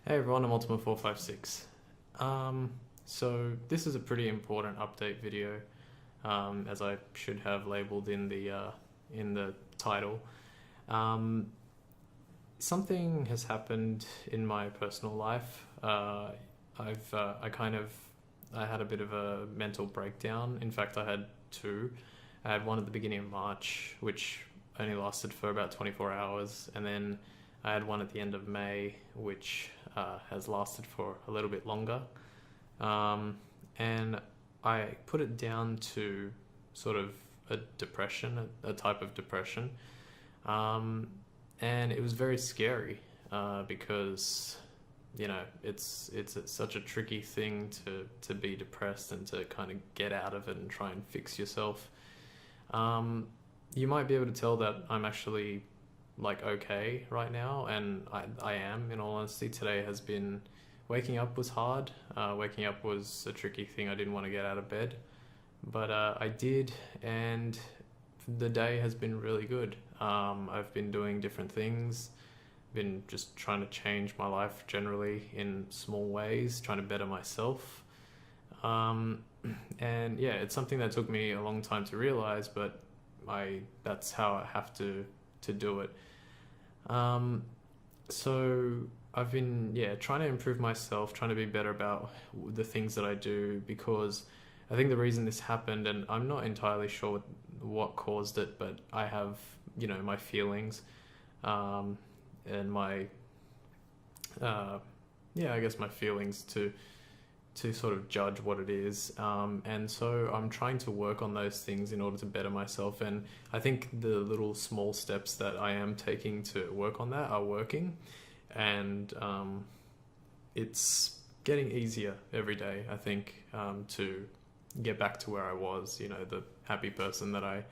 Hey everyone, I'm Ultima456. So this is a pretty important update video, as I should have labeled in the title. Something has happened in my personal life. I had a bit of a mental breakdown. In fact, I had two. I had one at the beginning of March, which only lasted for about 24 hours, and then I had one at the end of May, which has lasted for a little bit longer. And I put it down to sort of a depression, a type of depression. And it was very scary because, it's such a tricky thing to be depressed and to kind of get out of it and try and fix yourself. You might be able to tell that I'm actually okay right now, and I am, in all honesty. Today has been, waking up was hard. Waking up was a tricky thing. I didn't want to get out of bed, but I did, and the day has been really good. I've been doing different things, been just trying to change my life generally in small ways, trying to better myself. And yeah, it's something that took me a long time to realize, but that's how I have to do it. So I've been, trying to improve myself, trying to be better about the things that I do, because I think the reason this happened, and I'm not entirely sure what caused it, but I have, my feelings, and my, I guess my feelings to sort of judge what it is. And so I'm trying to work on those things in order to better myself. And I think the little small steps that I am taking to work on that are working. And it's getting easier every day, I think, to get back to where I was, the happy person that I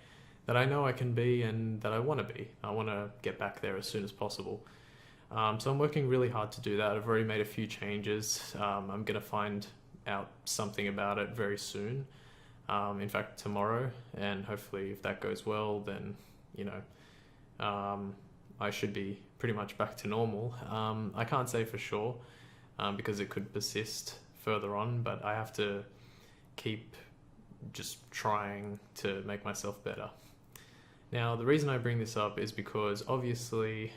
know I can be and that I want to be. I want to get back there as soon as possible. So I'm working really hard to do that. I've already made a few changes. I'm going to find out something about it very soon. In fact, tomorrow, and hopefully if that goes well, then, I should be pretty much back to normal. I can't say for sure, because it could persist further on, but I have to keep just trying to make myself better. Now, the reason I bring this up is because obviously,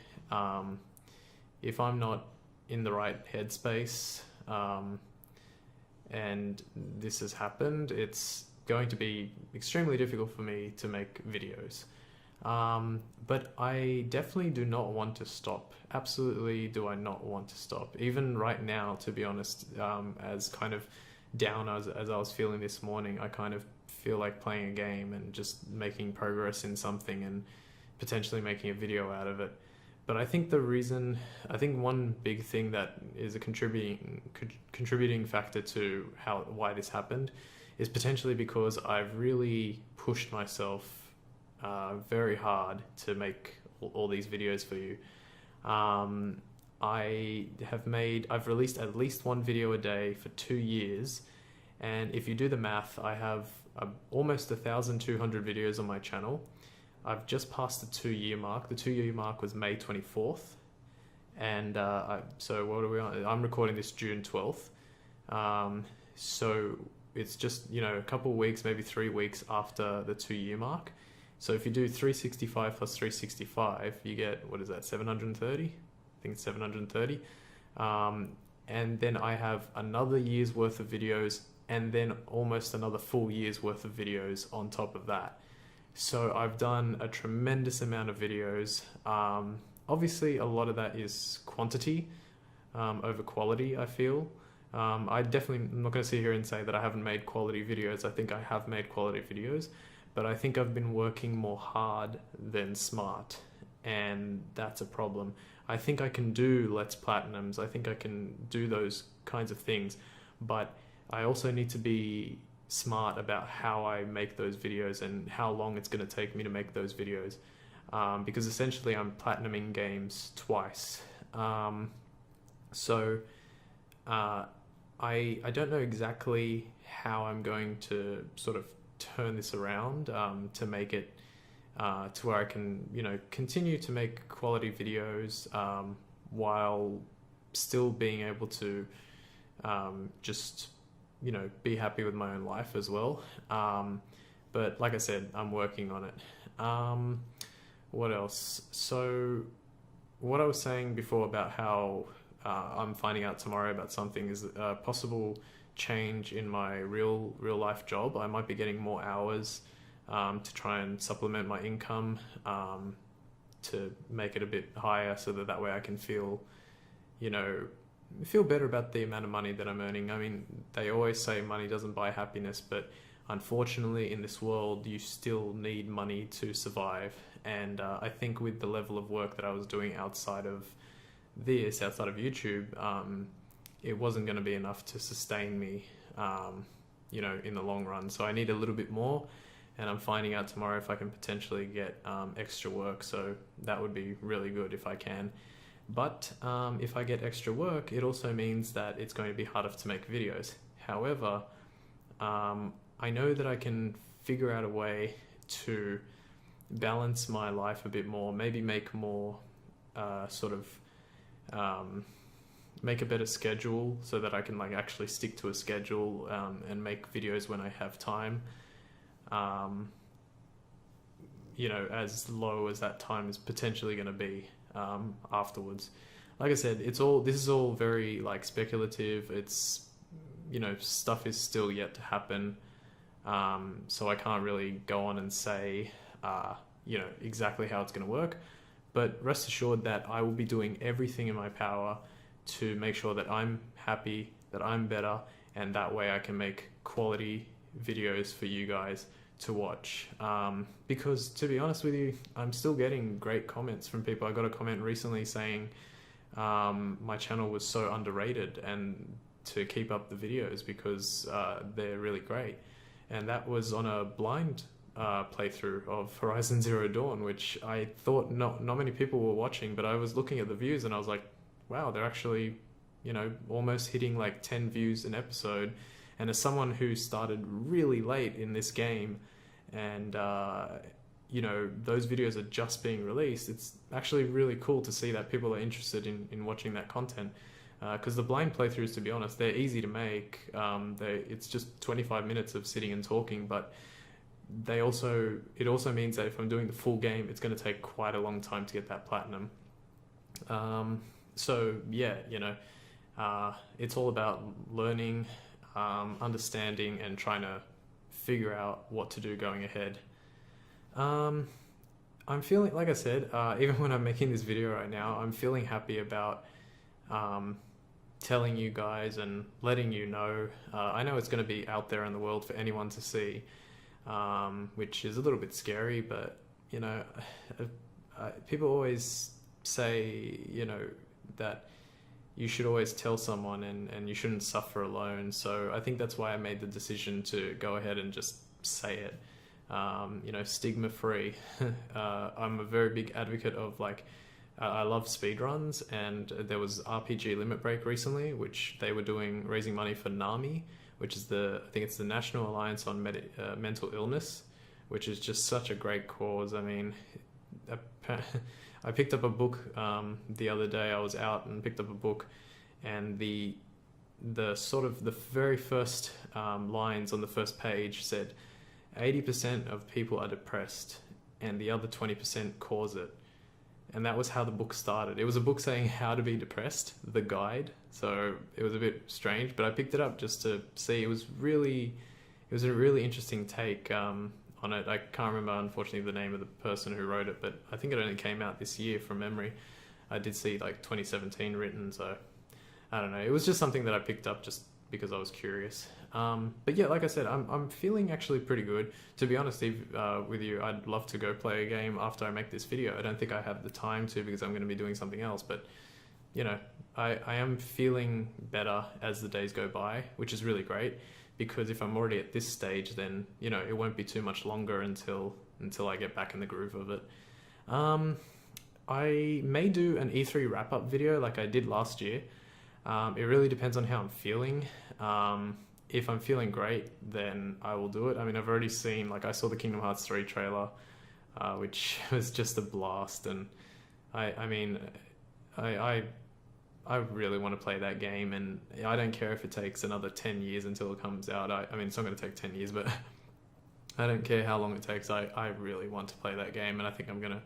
if I'm not in the right headspace, and this has happened, it's going to be extremely difficult for me to make videos. But I definitely do not want to stop. Absolutely do I not want to stop. Even right now, to be honest, as kind of down as I was feeling this morning, I kind of feel like playing a game and just making progress in something and potentially making a video out of it. But I think one big thing that is a contributing factor to why this happened is potentially because I've really pushed myself very hard to make all these videos for you. I've released at least one video a day for 2 years, and if you do the math, I have almost 1,200 videos on my channel. I've just passed the 2-year mark. The 2-year mark was May 24th. And so what are we on? I'm recording this June 12th. So it's just, a couple of weeks, maybe 3 weeks after the 2-year mark. So if you do 365 plus 365, you get, what is that, 730? I think it's 730. And then I have another year's worth of videos, and then almost another full year's worth of videos on top of that. So I've done a tremendous amount of videos. Obviously, a lot of that is quantity over quality, I feel. I'm not going to sit here and say that I haven't made quality videos. I think I have made quality videos, but I think I've been working more hard than smart, and that's a problem. I think I can do Let's Platinums. I think I can do those kinds of things, but I also need to be smart about how I make those videos and how long it's going to take me to make those videos, because essentially I'm platinuming games twice. So I don't know exactly how I'm going to sort of turn this around, to make it to where I can continue to make quality videos while still being able to just, you know, be happy with my own life as well. But like I said, I'm working on it. What else? So what I was saying before about how I'm finding out tomorrow about something is a possible change in my real life job. I might be getting more hours to try and supplement my income, to make it a bit higher, so that way I can feel, you know, feel better about the amount of money that I'm earning. I mean, they always say money doesn't buy happiness, but unfortunately in this world you still need money to survive. And I think with the level of work that I was doing outside of YouTube, it wasn't going to be enough to sustain me, you know, in the long run. So I need a little bit more, and I'm finding out tomorrow if I can potentially get extra work. So that would be really good if I can. But if I get extra work, it also means that it's going to be harder to make videos. However, I know that I can figure out a way to balance my life a bit more, maybe make more make a better schedule so that I can like actually stick to a schedule and make videos when I have time. You know, as low as that time is potentially going to be afterwards. Like I said, this is all very like speculative. It's, you know, stuff is still yet to happen. So I can't really go on and say, you know, exactly how it's going to work. But rest assured that I will be doing everything in my power to make sure that I'm happy, that I'm better, and that way I can make quality videos for you guys to watch. Because to be honest with you, I'm still getting great comments from people. I got a comment recently saying my channel was so underrated and to keep up the videos because they're really great. And that was on a blind playthrough of Horizon Zero Dawn, which I thought not many people were watching, but I was looking at the views and I was like, wow, they're actually, you know, almost hitting like 10 views an episode. And as someone who started really late in this game and, you know, those videos are just being released, it's actually really cool to see that people are interested in watching that content. Because the blind playthroughs, to be honest, they're easy to make. It's just 25 minutes of sitting and talking, but it also means that if I'm doing the full game, it's going to take quite a long time to get that platinum. So yeah, you know, it's all about learning, understanding, and trying to figure out what to do going ahead. I'm feeling, like I said, even when I'm making this video right now, I'm feeling happy about telling you guys and letting you know. I know it's going to be out there in the world for anyone to see, which is a little bit scary, but you know, people always say, you know, that you should always tell someone and you shouldn't suffer alone. So I think that's why I made the decision to go ahead and just say it, you know, stigma free. I'm a very big advocate of like, I love speedruns, and there was RPG Limit Break recently, which they were raising money for NAMI, which is I think it's the National Alliance on Mental Illness, which is just such a great cause. I mean, I picked up a book the other day. I was out and picked up a book, and the sort of the very first lines on the first page said 80% of people are depressed and the other 20% cause it. And that was how the book started. It was a book saying how to be depressed, the guide. So it was a bit strange, but I picked it up just to see. It was a really interesting take on it. I can't remember, unfortunately, the name of the person who wrote it, but I think it only came out this year from memory. I did see like 2017 written, so I don't know. It was just something that I picked up just because I was curious. But yeah, like I said, I'm feeling actually pretty good. To be honest, with you, I'd love to go play a game after I make this video. I don't think I have the time to because I'm going to be doing something else, but you know, I am feeling better as the days go by, which is really great, because if I'm already at this stage, then you know, it won't be too much longer until I get back in the groove of it. I may do an E3 wrap-up video like I did last year. It really depends on how I'm feeling. If I'm feeling great, then I will do it. I mean, I've already seen, like I saw the Kingdom Hearts 3 trailer, which was just a blast. And I I really want to play that game, and I don't care if it takes another 10 years until it comes out. I mean, it's not going to take 10 years, but I don't care how long it takes. I really want to play that game, and I think I'm going to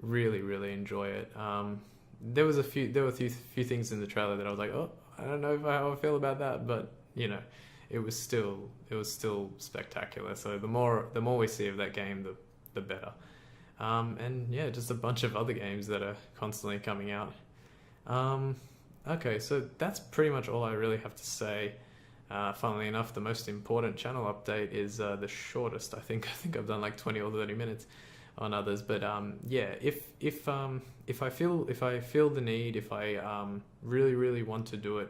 really, really enjoy it. There were a few things in the trailer that I was like, oh, I don't know how I feel about that, but you know, it was still spectacular. So the more we see of that game, the better. And yeah, just a bunch of other games that are constantly coming out. Okay, so that's pretty much all I really have to say. Funnily enough, the most important channel update is the shortest. I think I've done like 20 or 30 minutes on others, but yeah, if I feel the need, if I really want to do it,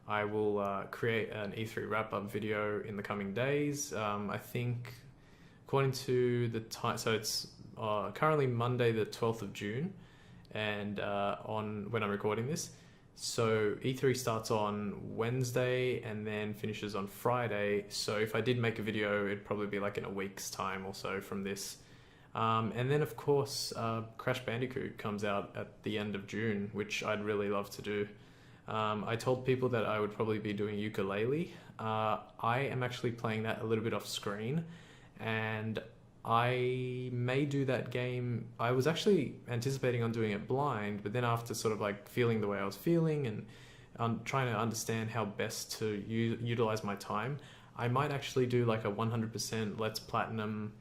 I will create an E3 wrap-up video in the coming days. I think according to the time, so it's currently Monday the 12th of June, and on when I'm recording this. So E3 starts on Wednesday and then finishes on Friday. So if I did make a video, it'd probably be like in a week's time or so from this. And then of course, Crash Bandicoot comes out at the end of June, which I'd really love to do. I told people that I would probably be doing Yooka-Laylee. I am actually playing that a little bit off screen, and I may do that game. I was actually anticipating on doing it blind, but then after sort of like feeling the way I was feeling and trying to understand how best to utilize my time, I might actually do like a 100% Let's Platinum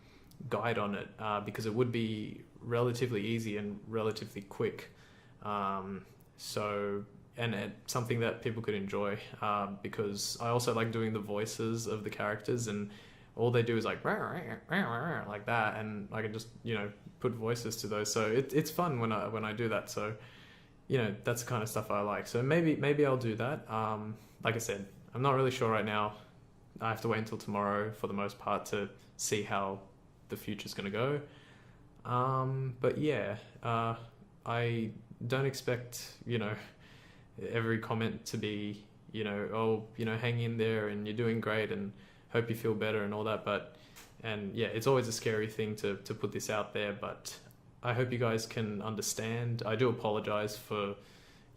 guide on it, because it would be relatively easy and relatively quick. So, and it's something that people could enjoy, because I also like doing the voices of the characters, and all they do is like that, and I can just, you know, put voices to those. So it's fun when I do that. So, you know, that's the kind of stuff I like. So maybe I'll do that. Like I said, I'm not really sure right now. I have to wait until tomorrow for the most part to see how the future's going to go. But yeah, I don't expect, you know, every comment to be, you know, oh, you know, hang in there and you're doing great and hope you feel better and all that. But, and yeah, it's always a scary thing to put this out there, but I hope you guys can understand. I do apologize for,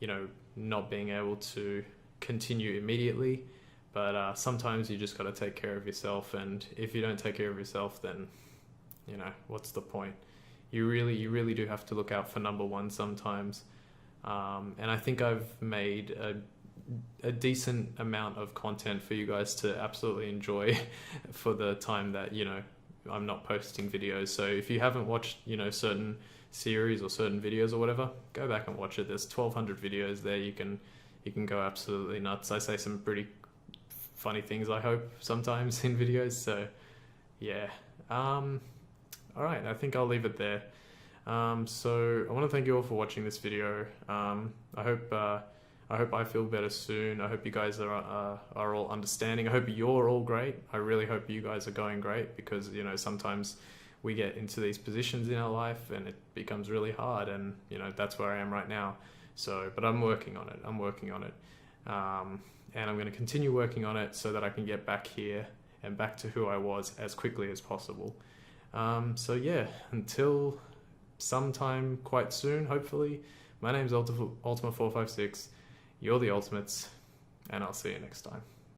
you know, not being able to continue immediately, but sometimes you just got to take care of yourself, and if you don't take care of yourself, then, you know, what's the point? You really do have to look out for number one sometimes. And I think I've made a decent amount of content for you guys to absolutely enjoy for the time that, you know, I'm not posting videos. So if you haven't watched, you know, certain series or certain videos or whatever, go back and watch it. There's 1,200 videos there. You can go absolutely nuts. I say some pretty funny things, I hope, sometimes in videos. So yeah. All right, I think I'll leave it there. So I want to thank you all for watching this video. I hope I feel better soon. I hope you guys are all understanding. I hope you're all great. I really hope you guys are going great, because, you know, sometimes we get into these positions in our life and it becomes really hard, and, you know, that's where I am right now. So, but I'm working on it. And I'm going to continue working on it so that I can get back here and back to who I was as quickly as possible. So yeah, until sometime quite soon, hopefully. My name's Ultima456. You're the Ultimates, and I'll see you next time.